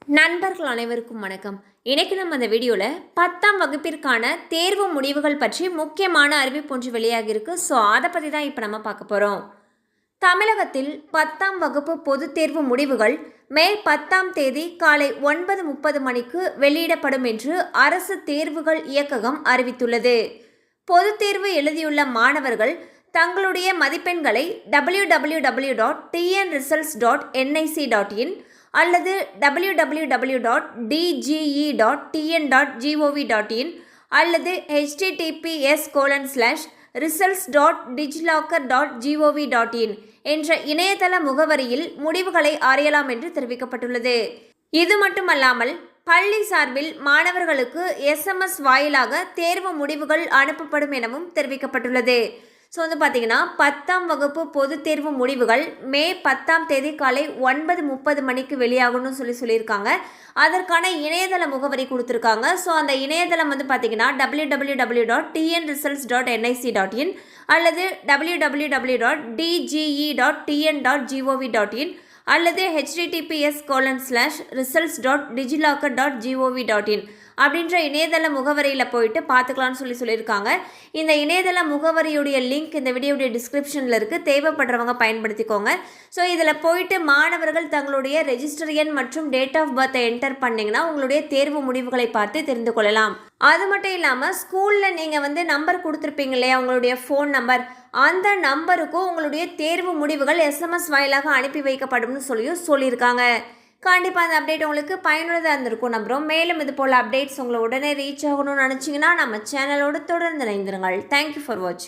நண்பர்கள் அனைவருக்கும் வணக்கம். இன்னைக்கு நம்ம அந்த வீடியோவில் 10ஆம் வகுப்பிற்கான தேர்வு முடிவுகள் பற்றி முக்கியமான அறிவிப்பு ஒன்று வெளியாகி இருக்கு. ஸோ அதை பற்றி தான் இப்போ நம்ம பார்க்க போகிறோம். தமிழகத்தில் 10ஆம் வகுப்பு பொதுத் தேர்வு முடிவுகள் மே 10ஆம் தேதி காலை 9:30 மணிக்கு வெளியிடப்படும் என்று அரசு தேர்வுகள் இயக்ககம் அறிவித்துள்ளது. பொதுத் தேர்வு எழுதியுள்ள மாணவர்கள் தங்களுடைய மதிப்பெண்களை www.tnresults.nic.in அல்லது www.dge.tn.gov.in அல்லது https:/results.diglocker.gov.in என்ற இணையதள முகவரியில் முடிவுகளை அறியலாம் என்று தெரிவிக்கப்பட்டுள்ளது. இது மட்டுமல்லாமல் பள்ளி சார்பில் மாணவர்களுக்கு SMS வாயிலாக தேர்வு முடிவுகள் அனுப்பப்படும் எனவும் தெரிவிக்கப்பட்டுள்ளது. ஸோ பார்த்தீங்கன்னா 10ஆம் வகுப்பு பொதுத் தேர்வு முடிவுகள் மே 10ஆம் தேதி காலை 9:30 மணிக்கு வெளியாகும்னு சொல்லியிருக்காங்க. அதற்கான இணையதள முகவரி கொடுத்துருக்காங்க. ஸோ அந்த இணையதளம் பார்த்தீங்கன்னா www.tnresults.nic.in அல்லது www.dge.tn.gov.in அல்லது https:/results.diglocker.gov.in அப்படின்ற இணையதள முகவரியில் போயிட்டு பார்த்துக்கலான்னு சொல்லியிருக்காங்க. இந்த இணையதள முகவரியுடைய லிங்க் இந்த வீடியோடைய டிஸ்கிரிப்ஷனில் இருக்குது. தேவைப்படுறவங்க பயன்படுத்திக்கோங்க. ஸோ இதில் போயிட்டு மாணவர்கள் தங்களுடைய ரெஜிஸ்டர் எண் மற்றும் டேட் ஆஃப் பர்த்தை என்டர் பண்ணிங்கன்னா உங்களுடைய தேர்வு முடிவுகளை பார்த்து தெரிந்து கொள்ளலாம். அது மட்டும் இல்லாமல் ஸ்கூலில் நீங்கள் நம்பர் கொடுத்துருப்பீங்க இல்லையா, உங்களுடைய ஃபோன் நம்பர், அந்த நம்பருக்கும் உங்களுடைய தேர்வு முடிவுகள் SMS வாயிலாக அனுப்பி வைக்கப்படும்னு சொல்லியிருக்காங்க. கண்டிப்பாக அந்த அப்டேட் உங்களுக்கு பயனுள்ளதாக இருந்திருக்கும் நம்புகிறோம். மேலும் இது போல் அப்டேட்ஸ் உங்களை உடனே ரீச் ஆகணும்னு நினச்சிங்கன்னா நம்ம சேனலோடு தொடர்ந்து இணைந்திருங்கள். தேங்க்யூ ஃபார் வாட்சிங்.